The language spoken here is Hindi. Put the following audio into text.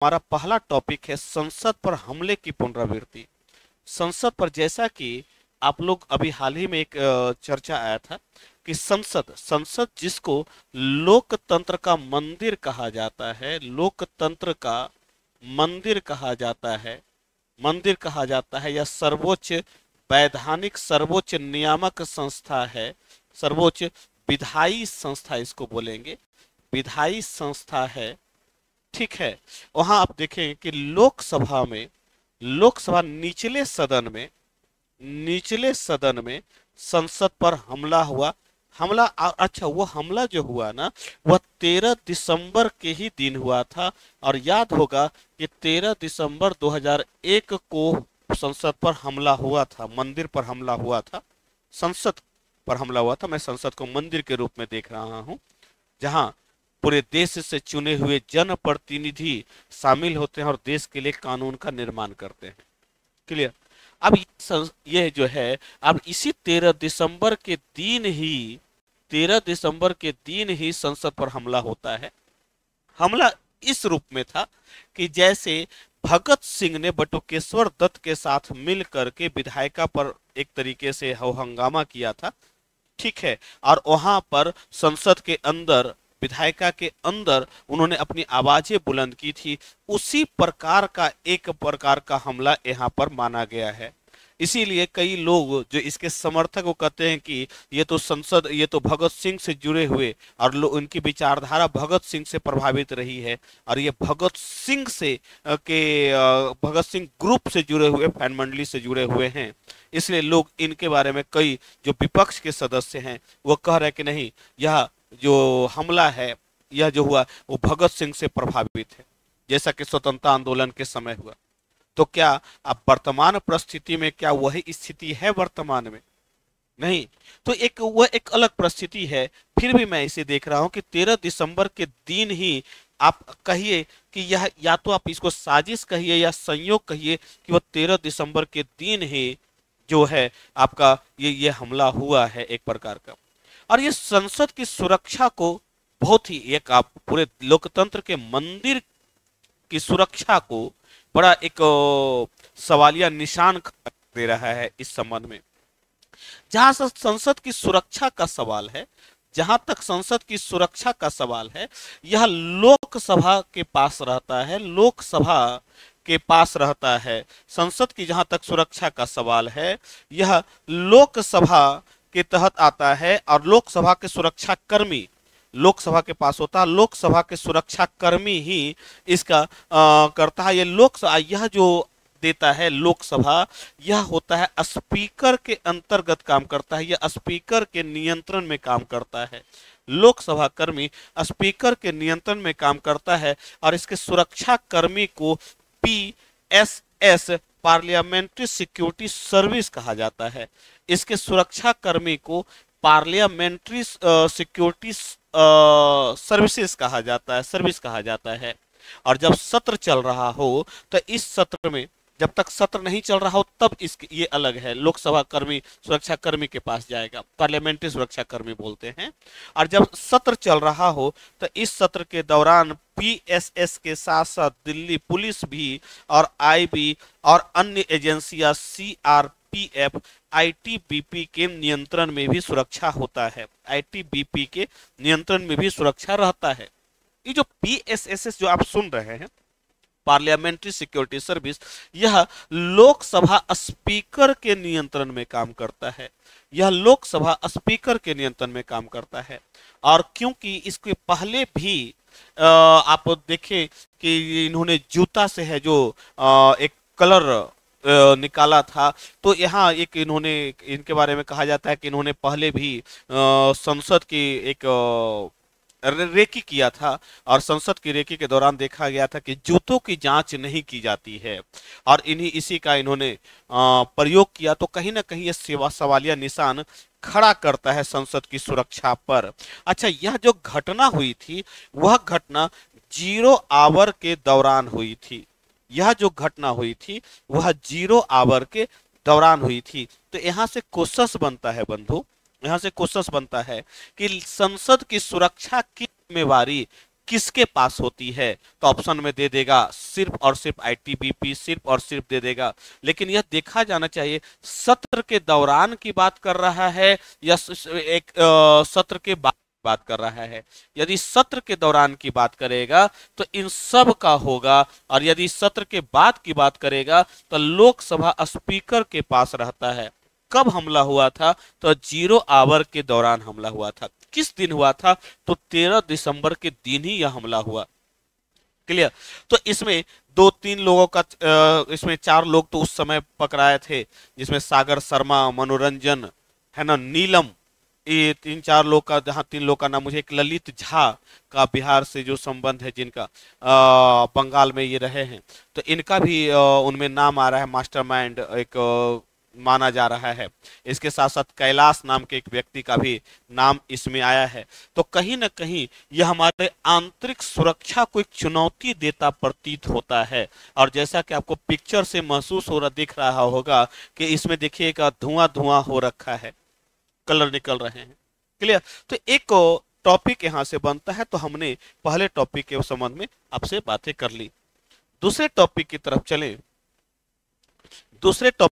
हमारा पहला टॉपिक है संसद पर हमले की पुनरावृत्ति। संसद पर जैसा कि आप लोग अभी हाल ही में एक चर्चा आया था कि संसद संसद जिसको लोकतंत्र का मंदिर कहा जाता है, लोकतंत्र का मंदिर कहा जाता है, मंदिर कहा जाता है, या सर्वोच्च वैधानिक सर्वोच्च नियामक संस्था है, सर्वोच्च विधायी संस्था इसको बोलेंगे, विधायी संस्था है। ठीक है। वहां आप देखें कि लोकसभा में, लोकसभा निचले सदन में संसद पर हमला हुआ। हमला अच्छा, वो हमला जो हुआ ना, वह 13 दिसंबर के ही दिन हुआ था। और याद होगा कि 13 दिसंबर 2001 को संसद पर हमला हुआ था, मंदिर पर हमला हुआ था, संसद पर हमला हुआ था। मैं संसद को मंदिर के रूप में देख रहा हूं, जहां पूरे देश से चुने हुए जनप्रतिनिधि शामिल होते हैं और देश के लिए कानून का निर्माण करते हैं। क्लियर। अब ये जो है, अब इसी 13 दिसंबर के दिन ही, 13 दिसंबर के दिन ही संसद पर हमला होता है। हमला इस रूप में था कि जैसे भगत सिंह ने बटुकेश्वर दत्त के साथ मिल करके विधायिका पर एक तरीके से हंगामा किया था। ठीक है। और वहां पर संसद के अंदर, विधायिका के अंदर उन्होंने अपनी आवाजें बुलंद की थी। उसी प्रकार का एक प्रकार का हमला यहाँ पर माना गया है। इसीलिए कई लोग जो इसके समर्थक वो कहते हैं कि ये तो संसद, ये तो भगत सिंह से जुड़े हुए, और उनकी विचारधारा भगत सिंह से प्रभावित रही है, और ये भगत सिंह से भगत सिंह ग्रुप से जुड़े हुए, फैन मंडली से जुड़े हुए हैं। इसलिए लोग इनके बारे में, कई जो विपक्ष के सदस्य हैं वो कह रहे हैं कि नहीं, यह जो हमला है, यह जो हुआ वो भगत सिंह से प्रभावित है, जैसा कि स्वतंत्रता आंदोलन के समय हुआ। तो क्या अब वर्तमान परिस्थिति में क्या वही स्थिति है वर्तमान में? नहीं। तो वह एक अलग परिस्थिति है। फिर भी मैं इसे देख रहा हूं कि 13 दिसंबर के दिन ही, आप कहिए कि यह, या तो आप इसको साजिश कहिए या संयोग कहिए, कि वह 13 दिसंबर के दिन ही जो है आपका ये हमला हुआ है एक प्रकार का। और ये संसद की सुरक्षा को बहुत ही, एक आप पूरे लोकतंत्र के मंदिर की सुरक्षा को बड़ा एक सवालिया निशान दे रहा है इस संबंध में। जहां से संसद की सुरक्षा का सवाल है, जहां तक संसद की सुरक्षा का सवाल है, यह लोकसभा के पास रहता है, लोकसभा के पास रहता है। संसद की जहां तक सुरक्षा का सवाल है, यह लोकसभा के तहत आता है, और लोकसभा के सुरक्षा कर्मी लोकसभा के पास होता है। लोकसभा के सुरक्षा कर्मी ही इसका करता है। ये लोकसभा, यह जो देता है लोकसभा, यह होता है स्पीकर के अंतर्गत काम करता है, यह स्पीकर के नियंत्रण में काम करता है। लोकसभा कर्मी स्पीकर के नियंत्रण में काम करता है, और इसके सुरक्षा कर्मी को PSS, पार्लियामेंट्री सिक्योरिटी सर्विस कहा जाता है। इसके सुरक्षा कर्मी को पार्लियामेंट्री सिक्योरिटी सर्विसेज कहा जाता है, सर्विस कहा जाता है। और जब सत्र चल रहा हो, तो इस सत्र में, जब तक सत्र नहीं चल रहा हो तब इसके, ये अलग है, लोकसभा कर्मी सुरक्षा कर्मी के पास जाएगा, पार्लियामेंट्री सुरक्षा कर्मी बोलते हैं। और जब सत्र चल रहा हो, तो इस सत्र के दौरान PSS के साथ साथ दिल्ली पुलिस भी, और IB और अन्य एजेंसियां, CRPF, ITBP के नियंत्रण में भी सुरक्षा होता है, ITBP के नियंत्रण में भी सुरक्षा रहता है। ये जो PSS जो आप सुन रहे हैं, पार्लियामेंट्री सिक्योरिटी सर्विस, यह लोकसभा स्पीकर के नियंत्रण में काम करता है, यह लोकसभा स्पीकर के नियंत्रण में काम करता है। और क्योंकि इसके पहले भी आप देखें कि इन्होंने जूता से है जो एक कलर निकाला था, तो यहाँ एक इन्होंने, इनके बारे में कहा जाता है कि इन्होंने पहले भी संसद की एक रेकी किया था, और संसद की रेकी के दौरान देखा गया था कि जूतों की जांच नहीं की जाती है, और इसी का इन्होंने प्रयोग किया। तो कहीं ना कहीं ये सवालिया निशान खड़ा करता है संसद की सुरक्षा पर। अच्छा, यह जो घटना हुई थी, वह घटना 0 आवर के दौरान हुई थी। यह जो घटना हुई थी वह 0 आवर के दौरान हुई थी। तो यहां से क्वेश्चन बनता है बंधु, यहाँ से क्वेश्चन बनता है कि संसद की सुरक्षा की जिम्मेवारी किसके पास होती है, तो ऑप्शन में दे देगा सिर्फ और सिर्फ आईटीबीपी, सिर्फ और सिर्फ दे देगा। लेकिन यह देखा जाना चाहिए सत्र के दौरान की बात कर रहा है या एक सत्र के बाद बात कर रहा है। यदि सत्र के दौरान की बात करेगा तो इन सब का होगा, और यदि सत्र के बाद की बात करेगा तो लोकसभा स्पीकर के पास रहता है। कब हमला हुआ था, तो 0 आवर के दौरान हमला हुआ था। किस दिन हुआ था, तो 13 दिसंबर के दिन ही यह हमला हुआ। क्लियर। तो इसमें दो तीन लोगों का इसमें 4 लोग तो उस समय पकड़ाए थे, जिसमें सागर शर्मा, मनोरंजन, है ना, नीलम, ये 3-4 लोग का, जहाँ 3 लोग का नाम मुझे, एक ललित झा का बिहार से जो संबंध है, जिनका बंगाल में ये रहे हैं, तो इनका भी उनमें नाम आ रहा है, मास्टरमाइंड एक माना जा रहा है। इसके साथ साथ कैलाश नाम के एक व्यक्ति का भी नाम इसमें आया है। तो कहीं ना कहीं यह हमारे आंतरिक सुरक्षा को एक चुनौती देता प्रतीत होता है। और जैसा कि आपको पिक्चर से महसूस हो रहा, दिख रहा होगा कि इसमें देखिएगा धुआं धुआं हो रखा है, कलर निकल रहे हैं। क्लियर। तो एक टॉपिक यहां से बनता है। तो हमने पहले टॉपिक के संबंध में आपसे बातें कर ली। दूसरे टॉपिक की तरफ चलें। दूसरे टॉपिक